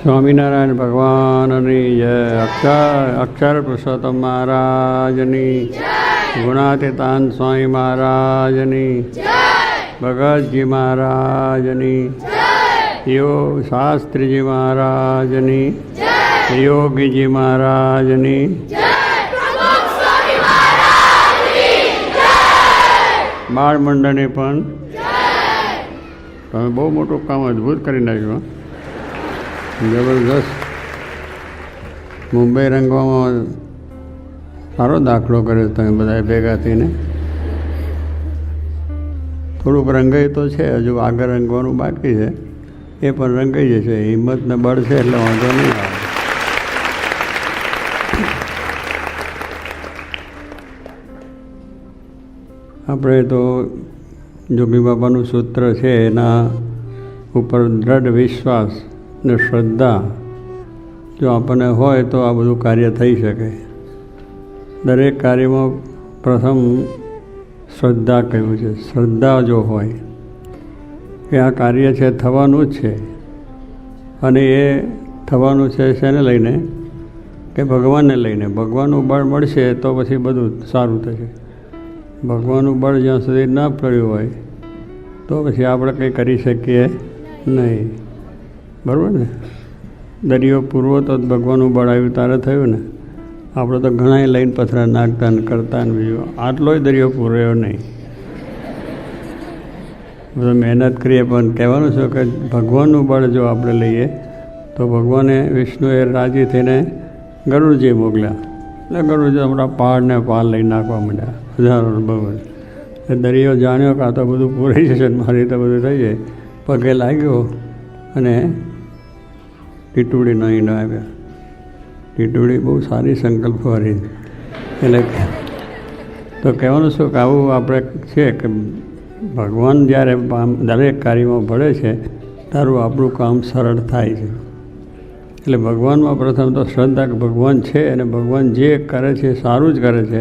સ્વામિનારાયણ ભગવાનની જય. અક્ષર પુરુષોત્તમ મહારાજની, ગુણાતીતાન સ્વામી મહારાજની, ભગતજી મહારાજની, યોગ શાસ્ત્રીજી મહારાજની, યોગીજી મહારાજની, બાળ મંડળની પણ. તમે બહુ મોટું કામ અદ્ભુત કરી નાખ્યું. જબરદસ્ત. મુંબઈ રંગવામાં સારો દાખલો કર્યો તમે બધા ભેગા થઈને. થોડુંક રંગાઈ તો છે, હજુ આગળ રંગવાનું બાકી છે. એ પણ રંગાઈ જશે. હિંમત ને બળ છે એટલે વાંધો નહીં આવે. આપણે તો જોગી બાબાનું સૂત્ર છે, એના ઉપર દ્રઢ વિશ્વાસ ને શ્રદ્ધા જો આપણને હોય તો આ બધું કાર્ય થઈ શકે. દરેક કાર્યમાં પ્રથમ શ્રદ્ધા કહ્યું છે. શ્રદ્ધા જો હોય કે આ કાર્ય છે થવાનું જ છે, અને એ થવાનું છે શેને લઈને કે ભગવાનને લઈને. ભગવાનનું બળ મળશે તો પછી બધું સારું થશે. ભગવાનનું બળ જ્યાં સુધી ન પડ્યું હોય તો પછી આપણે કંઈ કરી શકીએ નહીં. બરાબર ને? દરિયો પૂરવો તો ભગવાનનું બળ આવ્યું તારે થયું ને. આપણે તો ઘણાય લઈને પથરા નાખતા ને કરતા ને બીજું. આટલોય દરિયો પૂર્યો નહીં. બધું મહેનત કરીએ પણ કહેવાનું છે કે ભગવાનનું બળ જો આપણે લઈએ તો ભગવાને વિષ્ણુએ રાજી થઈને ગરુડજી મોકલ્યા. એટલે ગરુડજી આપણા પહાડને પહાડ લઈ નાખવા માંડ્યા. હજારો બહુ. એ દરિયો જાણ્યો કે આ તો બધું પૂરાઈ જશે, મારી તો બધું થઈ જાય. પગે લાગ્યો અને ટીટુડીનો ઈંડો આવ્યા. ટીટુડી બહુ સારી સંકલ્પવાળી. એટલે તો કહેવાનું શું કે આવું આપણે છે કે ભગવાન જ્યારે દરેક કાર્યમાં ભળે છે તારું આપણું કામ સરળ થાય છે. એટલે ભગવાનમાં પ્રથમ તો શ્રદ્ધા કે ભગવાન છે અને ભગવાન જે કરે છે સારું જ કરે છે,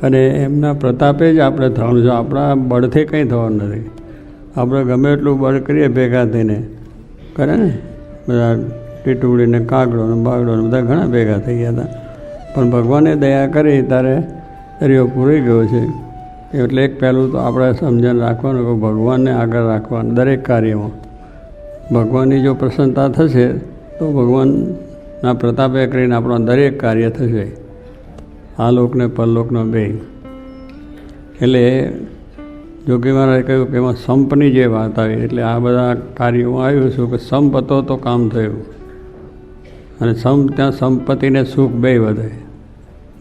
અને એમના પ્રતાપે જ આપણે થવાનું છે. આપણા બળથી કંઈ થવાનું નથી. આપણે ગમે એટલું બળ કરીએ ભેગા થઈને કરે ને. બધા ટીટુડીને કાગડો ને બાગડો ને બધા ઘણા ભેગા થઈ ગયા હતા, પણ ભગવાને દયા કરી ત્યારે દરિયો પૂરી ગયો છે. એટલે એક પહેલું તો આપણે સમજણ રાખવાનું કે ભગવાનને આગળ રાખવાનું દરેક કાર્યમાં. ભગવાનની જો પ્રસન્નતા થશે તો ભગવાનના પ્રતાપે કરીને આપણું દરેક કાર્ય થશે, આ લોકને પરલોકનો બે. એટલે જોગી મહારાજે કહ્યું કે એમાં સંપની જે વાત આવી, એટલે આ બધા કાર્યોમાં આવ્યું છું કે સંપ હતો તો કામ થયું, અને ત્યાં સંપત્તિને સુખ બે વધે.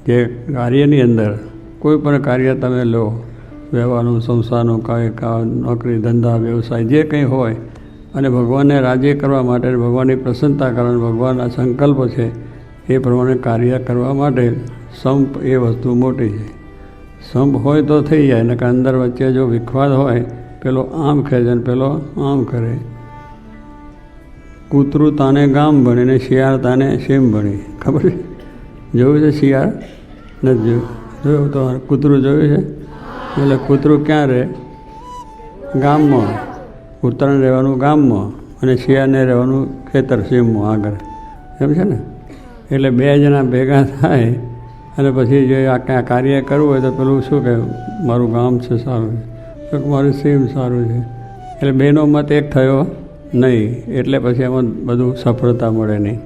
જે કાર્યની અંદર કોઈ પણ કાર્ય તમે લો, વ્યવહારનું, સંસારનું, નોકરી, ધંધા, વ્યવસાય જે કંઈ હોય, અને ભગવાનને રાજી કરવા માટે, ભગવાનની પ્રસન્નતા કરવાની, ભગવાનના સંકલ્પ છે એ પ્રમાણે કાર્ય કરવા માટે સંપ એ વસ્તુ મોટી છે. સંપ હોય તો થઈ જાય, ને કે અંદર વચ્ચે જો વિખવાદ હોય, પેલો આમ ખેંચે ને પેલો આમ કરે. કૂતરું તાને ગામ ભણે ને શિયાળ તાને શેમ ભણી. ખબર છે? જોયું છે શિયાળ? નથી જોયું? તો કૂતરું જોયું છે? એટલે કૂતરું ક્યાં રહે? ગામમાં. કૂતરાને રહેવાનું ગામમાં અને શિયાળને રહેવાનું ખેતર સીમમાં આગળ. એમ છે ને? એટલે બે જણા ભેગા થાય અને પછી જે આ કાર્ય કરવું હોય તો પેલું શું કહે, મારું ગામ છે સારું છે, મારું સીમ સારું છે. એટલે બેનો મત એક થયો નહીં, એટલે પછી એમાં બધું સફળતા મળે નહીં.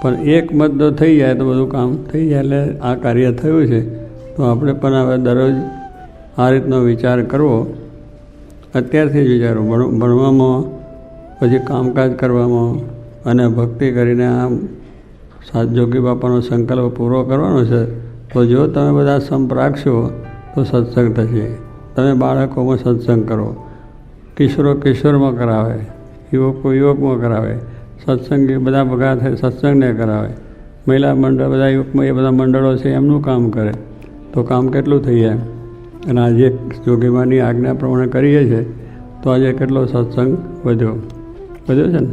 પણ એક મત જો થઈ જાય તો બધું કામ થઈ જાય. એટલે આ કાર્ય થયું છે તો આપણે પણ હવે દરરોજ આ રીતનો વિચાર કરવો. અત્યારથી જ વિચારો, ભણવામાં, પછી કામકાજ કરવામાં, અને ભક્તિ કરીને આમ જોગી બાપાનો સંકલ્પ પૂરો કરવાનો છે. તો જો તમે બધા સંપ રાખશો તો સત્સંગ થશે. તમે બાળકોમાં સત્સંગ કરો, કિશોરો કિશોરમાં કરાવે, યુવકો યુવકમાં કરાવે, સત્સંગી બધા ભેગા થાય સત્સંગને કરાવે, મહિલા મંડળ બધા યુવકમાં એ બધા મંડળો છે એમનું કામ કરે તો કામ કેટલું થઈ જાય. અને આજે જોગીમાની આજ્ઞા પ્રમાણે કરીએ છીએ તો આજે કેટલો સત્સંગ વધ્યો છે ને.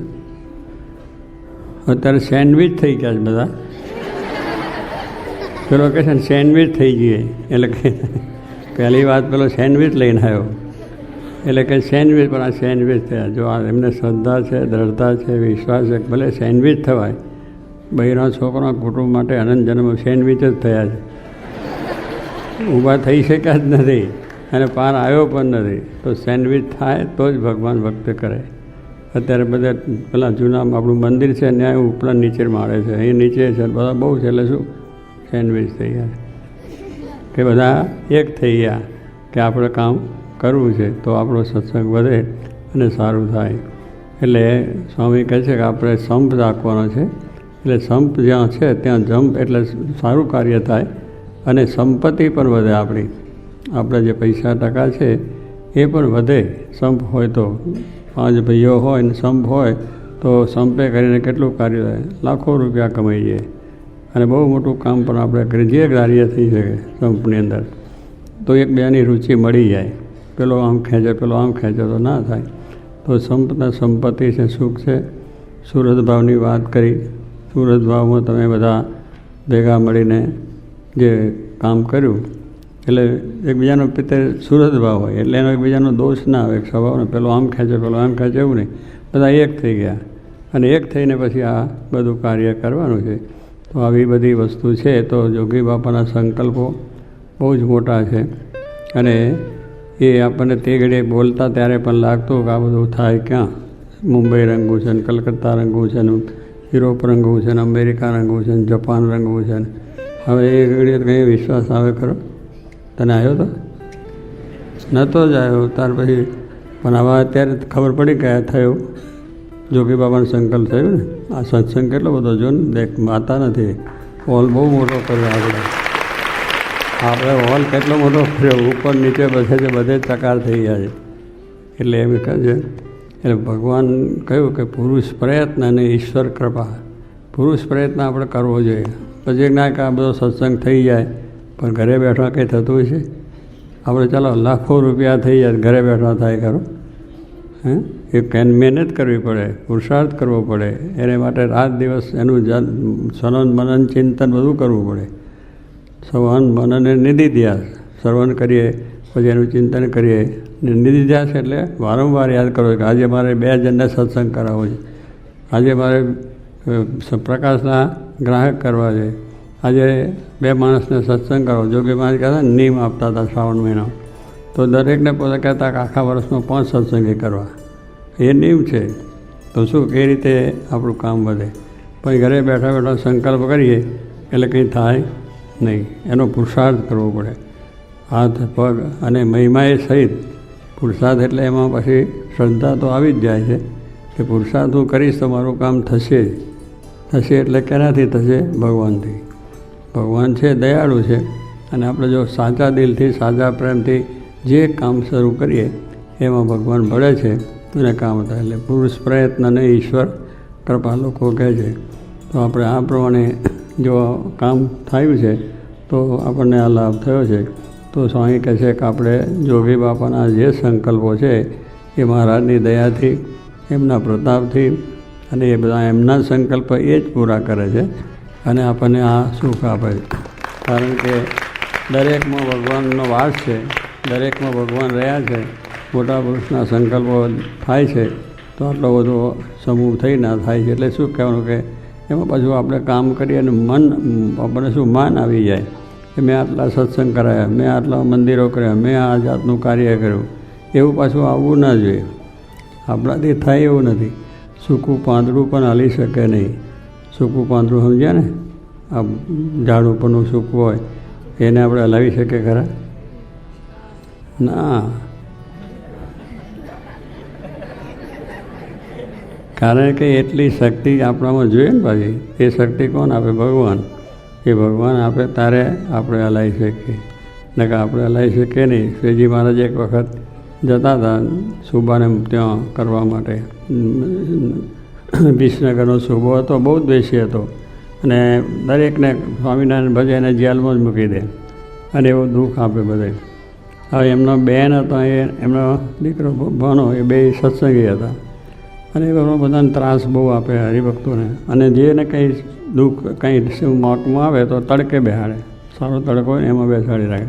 અત્યારે સેન્ડવિચ થઈ ગયા છે બધા. પેલો કહે છે ને સેન્ડવિચ થઈ ગઈ, એટલે કે પહેલી વાત પેલો સેન્ડવિચ લઈને આવ્યો. એટલે કે સેન્ડવિચ, પણ આ સેન્ડવિચ થયા. જો આ એમને શ્રદ્ધા છે, દ્રઢતા છે, વિશ્વાસ છે, ભલે સેન્ડવિચ થવાય. બહેરા છોકરા કુટુંબ માટે અનંત જન્મ સેન્ડવિચ જ થયા છે. ઊભા થઈ શક્યા જ નથી અને પાર આવ્યો પણ નથી. તો સેન્ડવિચ થાય તો જ ભગવાન ભક્ત કરે. અત્યારે બધા પેલા જૂના આપણું મંદિર છે ત્યાં ઉપલા નીચે માળે છે, અહીં નીચે છે, બધા બહુ છે. એટલે શું સેન્ડવિચ થઈ ગયા કે બધા એક થઈ ગયા કે આપણે કામ કરવું છે તો આપણો સત્સંગ વધે અને સારું થાય. એટલે સ્વામી કહે છે કે આપણે સંપ રાખવાનો છે. એટલે સંપ જ્યાં છે ત્યાં જંપ એટલે સારું કાર્ય થાય અને સંપત્તિ પણ વધે આપણી. આપણા જે પૈસા ટકા છે એ પણ વધે સંપ હોય તો. 5 ભાઈઓ હોય ને સંપ હોય તો સંપે કરીને કેટલું કાર્ય થાય, લાખો રૂપિયા કમાઈ જાય અને બહુ મોટું કામ પણ આપણે કરીએ. જે કાર્ય થઈ શકે સંપની અંદર તો એકબીજાની રુચિ મળી જાય. પેલો આમ ખેંચે, પેલો આમ ખેંચે તો ના થાય. તો સંપના સંપત્તિ છે, સુખ છે. સુરત ભાવની વાત કરી. સુરત ભાવમાં તમે બધા ભેગા મળીને જે કામ કર્યું એટલે એકબીજાનો પિત્તર સુરત ભાવ હોય એટલે એનો એકબીજાનો દોષ ના આવે. સ્વભાવને પેલો આમ ખેંચે, પેલો આમ ખેંચે એવું નહીં. બધા એક થઈ ગયા અને એક થઈને પછી આ બધું કાર્ય કરવાનું છે. તો આવી બધી વસ્તુ છે. તો જોગી બાપાના સંકલ્પો બહુ જ મોટા છે અને એ આપણને તે ઘડીએ બોલતા ત્યારે પણ લાગતું કે આ બધું થાય ક્યાં. મુંબઈ રંગવું છે ને, કલકત્તા રંગવું છે ને, યુરોપ રંગવું છે ને, અમેરિકા રંગવું છે ને, જાપાન રંગવું છે ને. હવે એ ઘડીએ કંઈ વિશ્વાસ આવે ખરો? તને આવ્યો તો નહોતો જ આવ્યો. ત્યાર પછી પણ હવે અત્યારે ખબર પડી કે થયું જોગી બાબાનો સંકલ્પ થયો ને. આ સત્સંગ કેટલો બધો જો ને દેખ માતા નથી. હોલ બહુ મોટો કર્યો આપણે હોલ કેટલો મોટો કર્યો. ઉપર નીચે બધે છે, બધે ચકાર થઈ ગયા છે. એટલે એમ કહે છે એટલે ભગવાન કહ્યું કે પુરુષ પ્રયત્ન અને ઈશ્વર કૃપા. પુરુષ પ્રયત્ન આપણે કરવો જોઈએ. પછી ના કે આ બધો સત્સંગ થઈ જાય પણ ઘરે બેઠા કંઈ થતું હોય છે? આપણે ચાલો લાખો રૂપિયા થઈ જાય, ઘરે બેઠા થાય ખરો? એ મહેનત કરવી પડે, પુરુષાર્થ કરવો પડે. એને માટે રાત દિવસ એનું શ્રવણ મનન ચિંતન બધું કરવું પડે. શ્રવણ મનન એ નિધિધ્યાસ. શ્રવણ કરીએ પછી એનું ચિંતન કરીએ. નિધિધ્યાસ એટલે વારંવાર યાદ કરો કે આજે મારે 2 જણને સત્સંગ કરાવવો છે, આજે મારે પ્રકાશના ગ્રાહક કરવા છે, આજે 2 માણસને સત્સંગ કરો. જોગી મહારાજ કહેતા નિયમ આપતા હતા શ્રાવણ મહિનો. તો દરેકને પોતે કહેતા કે આખા વર્ષમાં 5 સત્સંગી કરવા. એ નિયમ છે. તો શું એ રીતે આપણું કામ વધે. પછી ઘરે બેઠા બેઠા સંકલ્પ કરીએ એટલે કંઈ થાય નહીં. એનો પુરુષાર્થ કરવો પડે. હાથ પગ અને મહિમાએ સહિત પુરુષાર્થ. એટલે એમાં પછી શ્રદ્ધા તો આવી જ જાય છે કે પુરુષાર્થ હું કરીશ તો મારું કામ થશે. થશે એટલે કેનાથી થશે? ભગવાનથી. ભગવાન છે દયાળુ છે અને આપણે જો સાચા દિલથી, સાચા પ્રેમથી જે કામ શરૂ કરીએ એમાં ભગવાન ભળે છે અને કામ થાય. એટલે પુરુષ પ્રયત્ન અને ઈશ્વર કૃપા લોકો કહે છે. તો આપણે આ પ્રમાણે જો કામ થયું છે તો આપણને આ લાભ થયો છે. તો સ્વામી કહે છે કે આપણે જોગી બાપાના જે સંકલ્પો છે એ મહારાજની દયાથી, એમના પ્રતાપથી અને એ બધા એમના સંકલ્પ એ જ પૂરા કરે છે અને આપણને આ સુખ આપે છે. કારણ કે દરેકમાં ભગવાનનો વાસ છે, દરેકમાં ભગવાન રહ્યા છે. મોટા પુરુષના સંકલ્પો થાય છે તો આટલો બધો સમૂહ થઈ ના થાય છે. એટલે શું કહેવાનું કે એમાં પાછું આપણે કામ કરીએ અને મન આપણને શું માન આવી જાય કે મેં આટલા સત્સંગ કરાયા, મેં આટલા મંદિરો કર્યા, મેં આ જાતનું કાર્ય કર્યું. એવું પાછું આવવું ના જોઈએ. આપણાથી થાય એવું નથી. સૂકું પાંદડું પણ હાલી શકે નહીં. સૂકું પાંદડું સમજ્યા ને, આ ઝાડ ઉપરનું સૂકું હોય એને આપણે હલાવી શકીએ ખરા? ના. કારણ કે એટલી શક્તિ આપણામાં જોઈએ ને પાછી. એ શક્તિ કોણ આપે? ભગવાન. એ ભગવાન આપે તારે આપણે હલાવી શકીએ. ને કે આપણે હલાવી શકીએ નહીં. શ્રીજી મહારાજ એક વખત જતા હતા સુબાને ત્યાં કરવા માટે. વિસનગરનો સુબો હતો, બહુ દ્વેષી હતો અને દરેકને સ્વામિનારાયણ ભજે એને જેલમાં જ મૂકી દે અને એવું દુઃખ આપે બધે. હવે એમનો બેન હતો, એમનો દીકરો ભણો, એ 2 સત્સંગી હતા અને એ બધાને ત્રાસ બહુ આપે હરિભક્તોને. અને જેને કંઈ દુઃખ કંઈ મોકમાં આવે તો તડકે બેહાડે. સારો તડકો હોય ને એમાં બેસાડી રાખે.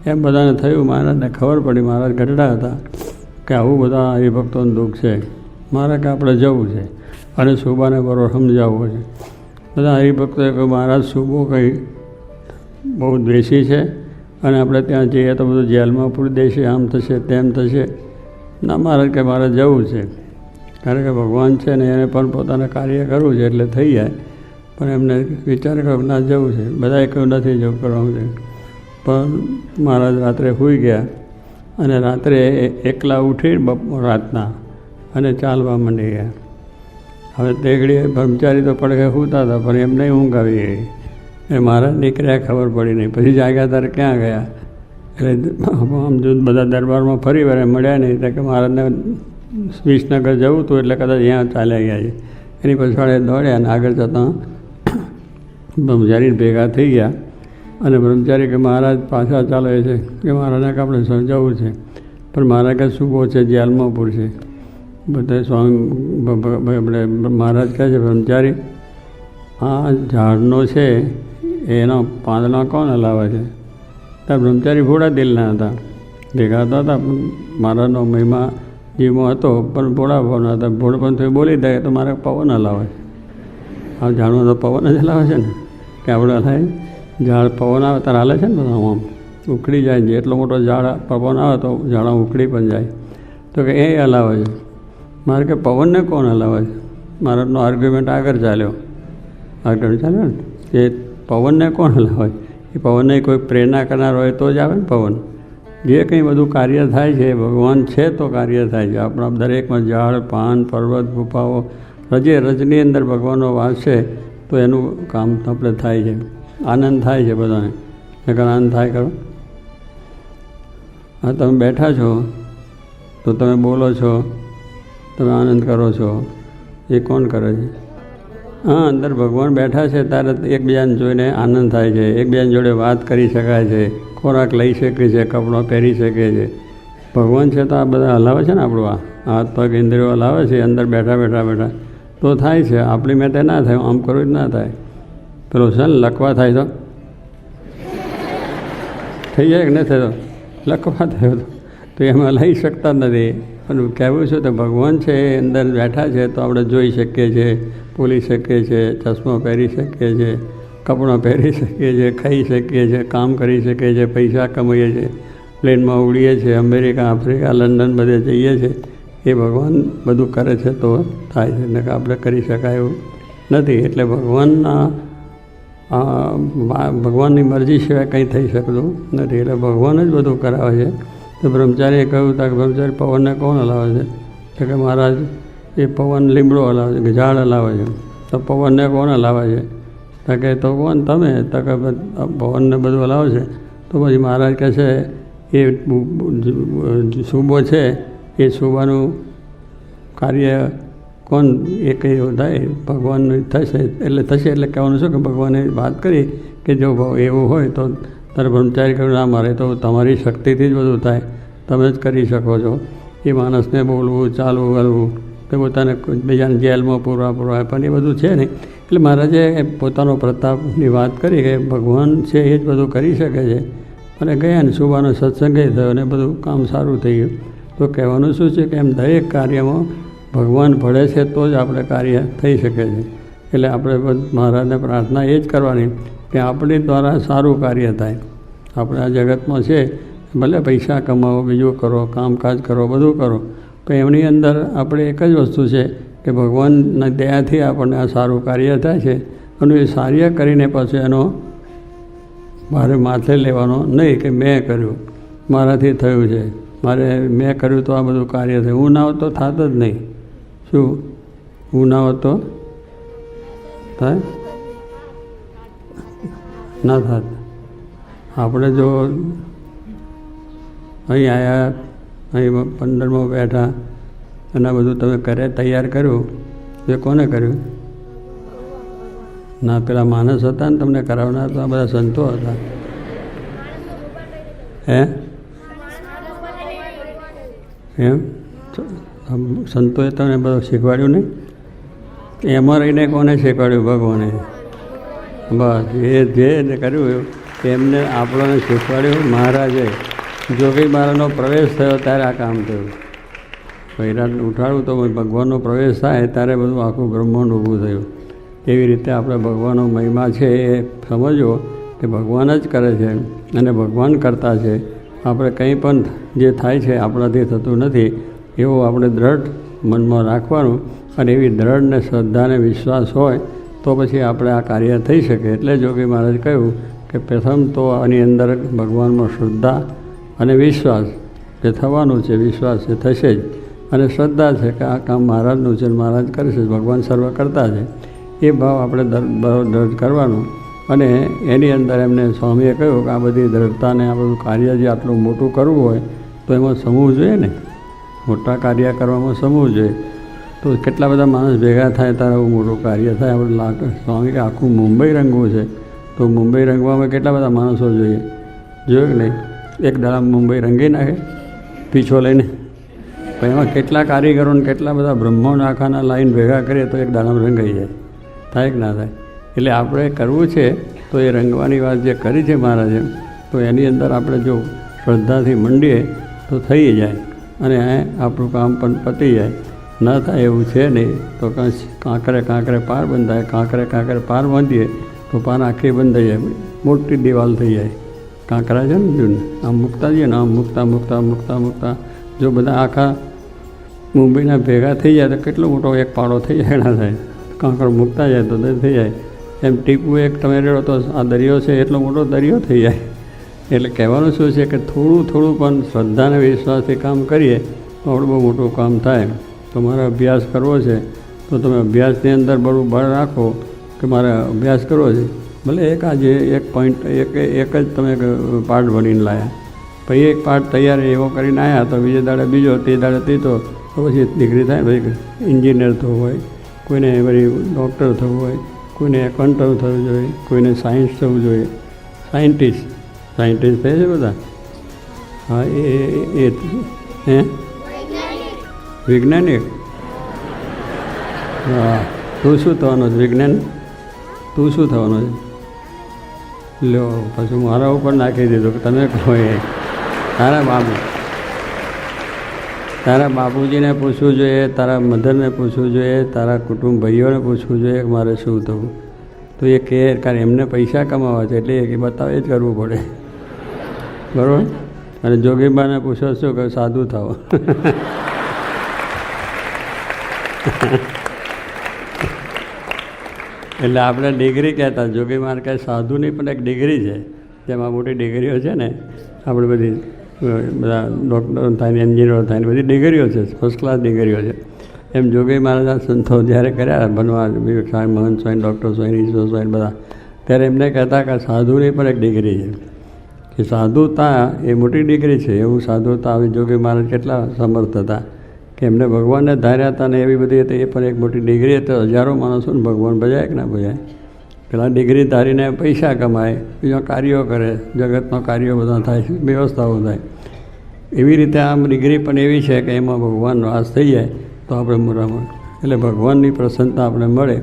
એમ બધાને થયું. મહારાજને ખબર પડી. મહારાજ ગઢડા હતા. કે આવું બધા હરિભક્તોનું દુઃખ છે. મારે કે આપણે જવું છે અને સુબાને બરોબર સમજાવવું છે. બધા હરિભક્તોએ કહ્યું મહારાજ સુબો કંઈ બહુ દ્વેષી છે અને આપણે ત્યાં જઈએ તો બધું જેલમાં પૂરી દેશે, આમ થશે તેમ થશે. ના મહારાજ કે મારે જવું છે, કારણ કે ભગવાન છે ને એને પણ પોતાને કાર્ય કરવું છે એટલે થઈ જાય. પણ એમને વિચાર કર્યો ના જવું છે. બધાએ કહ્યું નથી જવું, કરવાનું છે. પણ મહારાજ રાત્રે સૂઈ ગયા અને રાત્રે એકલા ઉઠી રાતના અને ચાલવા માંડી ગયા. હવે તે ઘડીએ બ્રહ્મચારી તો પડખે સૂતા હતા પણ એમને ઊંઘ આવી ગઈ. એ મહારાજ નીકળ્યા ખબર પડી નહીં. પછી જાગ્યા ત્યારે ક્યાં ગયા એટલે આમ જો બધા દરબારમાં ફરી વાર મળ્યા નહીં. એટલે કે મહારાજને વિસનગર જવું હતું એટલે કદાચ અહીંયા ચાલ્યા ગયા છે. એની પછાડે દોડ્યા અને આગળ જતાં બ્રહ્મચારી ભેગા થઈ ગયા અને બ્રહ્મચારી કે મહારાજ પાછા ચાલે છે કે મહારાજને કે આપણે સમજાવવું છે. પણ મહારાજ કે શું બહુ છે, જેલમાં પૂરશે. બધા સ્વામી આપણે મહારાજ કહે છે બ્રહ્મચારી આ ઝાડનો છે એનો પાંદડા કોણ હલાવે છે? ત્યાં બ્રહ્મચારી ભોળા દિલના હતા, ભેગા હતા મહારાજનો મહિમા જીવમાં હતો પણ ભોળા ભાવના હતા. ભોળપણ તો બોલી દે તો મારે પવન હલાવે છે. આ ઝાડમાં તો પવન જ હલાવે છે ને કે આપણે હલાય. ઝાડ પવન આવે ત્યારે હાલે છે ને બધા આમ ઉખડી જાય છે. એટલો મોટો ઝાડ પવન આવે તો ઝાડ ઉખડી પણ જાય. તો કે એ હલાવે છે. મારે કે પવનને કોણ હલાવે છે? મહારાજનો આર્ગ્યુમેન્ટ આગળ ચાલ્યો ને કે પવનને કોણ હલાવે? એ પવનને કોઈ પ્રેરણા કરનાર હોય તો જ આવે ને પવન. જે કંઈ બધું કાર્ય થાય છે ભગવાન છે તો કાર્ય થાય છે. આપણા દરેકમાં ઝાડ પાન પર્વત ગુફાઓ રજની અંદર ભગવાનનો વાસ છે તો એનું કામ આપણે થાય છે. આનંદ થાય છે બધાને. નકર આનંદ થાય કરો. હા તમે બેઠા છો તો તમે બોલો છો, તમે આનંદ કરો છો, એ કોણ કરે છે? હા અંદર ભગવાન બેઠા છે ત્યારે એકબીજાને જોઈને આનંદ થાય છે, એકબીજાની જોડે વાત કરી શકાય છે, ખોરાક લઈ શકે છે, કપડાં પહેરી શકે છે. ભગવાન છે તો આ બધા હલાવે છે ને આપણું આ હાથ પગ ઇન્દ્રિયો હલાવે છે અંદર બેઠા તો થાય છે. આપણી માટે ના થાય, આમ કરવું જ ના થાય. પેલો છે ને લખવા થાય તો થઈ જાય કે ન થયો? લખવા થયો તો એમાં લઈ શકતા નથી. પણ કહેવું છે તો ભગવાન છે એ અંદર બેઠા છે તો આપણે જોઈ શકીએ છીએ, બોલી શકીએ છીએ, ચશ્મા પહેરી શકીએ છીએ, કપડાં પહેરી શકીએ છીએ, ખાઈ શકીએ છીએ, કામ કરી શકીએ છીએ, પૈસા કમાઈએ છીએ, પ્લેનમાં ઉડીએ છીએ, અમેરિકા આફ્રિકા લંડન બધે જઈએ છીએ. એ ભગવાન બધું કરે છે તો થાય છે, ને આપણે કરી શકાય એવું નથી. એટલે ભગવાનની મરજી સિવાય કંઈ થઈ શકતું નથી. એટલે ભગવાન જ બધું કરાવે છે. તો બ્રહ્મચારીએ કહ્યું કે બ્રહ્મચારી પવનને કોણ હલાવે છે? તો કે મહારાજ એ પવન લીમડો હલાવે છે કે ઝાડ હલાવે છે. તો પવનને કોણ હલાવે છે? તો કે તો કોણ તમે? તો કે પવનને બધું હલાવે છે. તો પછી મહારાજ કહે છે એ સુબો છે એ સુબાનું કાર્ય કોણ એ કંઈ થાય ભગવાનનું થશે એટલે કહેવાનું શું કે ભગવાને વાત કરી કે જો એવું હોય તો તારે બ્રહ્મચારી કહ્યું ના મારે તો તમારી શક્તિથી જ બધું થાય, તમે જ કરી શકો છો. એ માણસને બોલવું ચાલવું હલવું કે પોતાને બીજાને જેલમાં પૂરવા પણ એ બધું છે નહીં. એટલે મહારાજે પોતાનો પ્રતાપની વાત કરી કે ભગવાન છે એ જ બધું કરી શકે છે. અને ગયા ને સુબાનો સત્સંગ થયો અને બધું કામ સારું થઈ ગયું. તો કહેવાનું શું છે કે એમ દરેક કાર્યમાં ભગવાન ભળે છે તો જ આપણે કાર્ય થઈ શકે છે. એટલે આપણે મહારાજને પ્રાર્થના એ જ કરવાની કે આપણી દ્વારા સારું કાર્ય થાય. આપણે આ જગતમાં છે ભલે પૈસા કમાવો, બીજું કરો, કામકાજ કરો, બધું કરો, પણ એમની અંદર આપણે એક જ વસ્તુ છે કે ભગવાનના દયાથી આપણને આ સારું કાર્ય થાય છે. અને એ કાર્ય કરીને પછી એનો મારે માથે લેવાનો નહીં કે મેં કર્યું, મારાથી થયું છે, મેં કર્યું તો આ બધું કાર્ય થયું. હું ના હોત તો થાત જ નહીં. શું હું ના હોત તો થાય? ના થાત. આપણે જો અહીં આવ્યા, અહીં 15માં બેઠા અને આ બધું તમે તૈયાર કર્યું એ કોને કર્યું? ના પેલા માણસ હતા ને તમને કરાવનાર તો આ બધા સંતો હતા. એમ સંતોએ તમને બધું શીખવાડ્યું નહીં? એમાં રહીને કોને શીખવાડ્યું? ભગવાને. બસ એ જે કર્યું એમને આપણને શીખવાડ્યું મહારાજે. જોગી મહારાજનો પ્રવેશ થયો ત્યારે આ કામ થયું. વૈરાટને ઉઠાડું તો ભગવાનનો પ્રવેશ થાય ત્યારે બધું આખું બ્રહ્માંડ ઊભું થયું. એવી રીતે આપણે ભગવાનનો મહિમા છે એ સમજવો કે ભગવાન જ કરે છે અને ભગવાન કરતા છે. આપણે કંઈ પણ જે થાય છે આપણાથી થતું નથી એવું આપણે દ્રઢ મનમાં રાખવાનું અને એવી દ્રઢ ને શ્રદ્ધા અને વિશ્વાસ હોય તો પછી આપણે આ કાર્ય થઈ શકે. એટલે જોગી મહારાજ કહ્યું કે પ્રથમ તો આની અંદર ભગવાનમાં શ્રદ્ધા અને વિશ્વાસ જે થવાનું છે, વિશ્વાસ એ થશે જ, અને શ્રદ્ધા છે કે આ કામ મહારાજનું છે, મહારાજ કરશે, ભગવાન સર્વ કરતા છે, એ ભાવ આપણે દૃઢ કરવાનો. અને એની અંદર એમને સ્વામીએ કહ્યું કે આ બધી દૃઢતાને આ બધું કાર્ય જે આટલું મોટું કરવું હોય તો એમાં સમૂહ જોઈએ ને, મોટા કાર્ય કરવામાં સમૂહ જોઈએ. તો કેટલા બધા માણસ ભેગા થાય ત્યારે એવું મોટું કાર્ય થાય. આપણે સ્વામી કે આખું મુંબઈ રંગવું છે તો મુંબઈ રંગવામાં કેટલા બધા માણસો જોઈએ, જોયું કે નહીં? એક દાડા મુંબઈ રંગી નાખે પીછો લઈને, પણ એમાં કેટલા કારીગરોને કેટલા બધા બ્રહ્માંડ આખાના લાઈન ભેગા કરીએ તો એક દાડામાં રંગાઈ જાય, થાય કે ના થાય? એટલે આપણે કરવું છે તો એ રંગવાની વાત જે કરી છે મહારાજે, તો એની અંદર આપણે જો શ્રદ્ધાથી મંડીએ તો થઈ જાય અને આપણું કામ પણ પતી જાય. ન થાય એવું છે નહીં તો કાંકરે કાંકરે પાર બંધાય, કાંકરે કાંકરે પાર બાંધીએ તો પાર આખી બંધાઈ જાય, મોટી દિવાલ થઈ જાય. કાંકરા છે ને આમ મૂકતા જઈએ ને, આમ મૂકતા મૂકતા મૂકતા મૂકતા જો બધા આખા મુંબઈના ભેગા થઈ જાય તો કેટલો મોટો એક પાડો થઈ જાય, ના થાય? કાંકરો મૂકતા જાય તો થઈ જાય. એમ ટીપું એક તમે રેડો તો આ દરિયો છે એટલો મોટો દરિયો થઈ જાય. એટલે કહેવાનું શું છે કે થોડું થોડું પણ શ્રદ્ધા અને વિશ્વાસથી કામ કરીએ તો આપણું બહુ મોટું કામ થાય. તમારે અભ્યાસ કરવો છે તો તમે અભ્યાસની અંદર બરું બળ રાખો કે મારે અભ્યાસ કરવો છે. ભલે એક આજે એક પોઈન્ટ એક જ તમે પાઠ ભણીને લાવ્યા, પછી એક પાઠ તૈયાર એવો કરીને આવ્યા તો બીજે દાડે બીજો, તે દાડે ત્રીજો, તો પછી ડિગ્રી થાય. ભાઈ એન્જિનિયર થવું હોય, કોઈને વળી ડૉક્ટર થવું હોય, કોઈને એકાઉન્ટર થવું જોઈએ, કોઈને સાયન્સ થવું જોઈએ, સાયન્ટિસ્ટ થાય છે બધા. હા એ હે વૈજ્ઞાનિક. હા, તું શું થવાનો છે? વિજ્ઞાન તું શું થવાનો છે? લો પછી મારા ઉપર નાખી દીધું કે તમે કહો એ. તારા બાપુજીને પૂછવું જોઈએ, તારા મધરને પૂછવું જોઈએ, તારા કુટુંબ ભાઈઓને પૂછવું જોઈએ કે મારે શું થવું. તો એ કહે કારણ એમને પૈસા કમાવા છે એટલે એ બતાવે જ કરવું પડે, બરાબર? અને જોગીબાને પૂછો શું કે સાધુ થાવ. એટલે આપણે ડિગ્રી કહેતા, જોગી માર કહે સાધુની પણ એક ડિગ્રી છે, જેમાં મોટી ડિગ્રીઓ છે ને, આપણે બધી બધા ડૉક્ટરો થાય, એન્જિનિયરો થાય, બધી ડિગ્રીઓ છે, ફર્સ્ટ ક્લાસ ડિગ્રીઓ છે. એમ જોગી મહારાજના સંતો જ્યારે કર્યા બનવા, વિવેક સ્વામી, મહંત સ્વામી, ડૉક્ટર સ્વામી, ઈશ્વર સ્વામી બધા, ત્યારે એમને કહેતા કે સાધુની પણ એક ડિગ્રી છે, કે સાધુતા એ મોટી ડિગ્રી છે. એવું સાધુતા આવી જોગી મહારાજ કેટલા સમર્થ હતા કે એમને ભગવાનને ધાર્યા હતા ને એવી બધી હતી. એ પણ એક મોટી ડિગ્રી હતી. હજારો માણસોને ભગવાન ભજાય કે ના ભજાય? પેલા ડિગ્રી ધારીને પૈસા કમાય, બીજા કાર્યો કરે, જગતમાં કાર્યો બધા થાય, વ્યવસ્થાઓ થાય. એવી રીતે આમ ડિગ્રી પણ એવી છે કે એમાં ભગવાનનો વાસ થઈ જાય તો આપણે મોરામાં, એટલે ભગવાનની પ્રસન્નતા આપણે મળે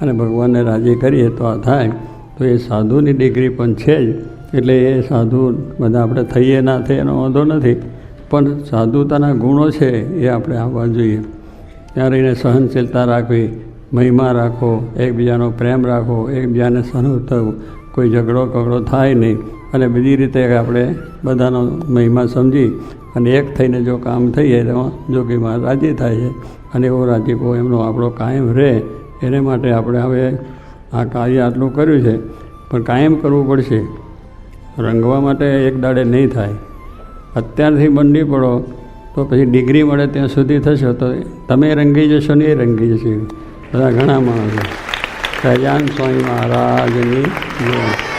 અને ભગવાનને રાજી કરીએ તો આ થાય. તો એ સાધુની ડિગ્રી પણ છે જ. એટલે એ સાધુ બધા આપણે થઈએ ના થઈએ એનો વાંધો નથી, પણ સાધુતાના ગુણો છે એ આપણે આવવા જોઈએ. ત્યાં રહીને સહનશીલતા રાખવી, મહિમા રાખો, એકબીજાનો પ્રેમ રાખો, એકબીજાને સહન થવું, કોઈ ઝઘડો કગડો થાય નહીં, અને બીજી રીતે આપણે બધાનો મહિમા સમજી અને એક થઈને જો કામ થઈ જાય તો જોગીમાં રાજી થાય છે. અને એવો રાજીપો એમનો આપણો કાયમ રહે એને માટે આપણે હવે આ કાર્ય આટલું કર્યું છે, પણ કાયમ કરવું પડશે. રંગવા માટે એક દાડે નહીં થાય. અત્યારથી મંડી પડો તો પછી ડિગ્રી મળે ત્યાં સુધી થશે તો તમે રંગી જશો ને એ રંગી જશે. બધા ઘણા માણસો. સહજાનંદ સ્વામી મહારાજની જય.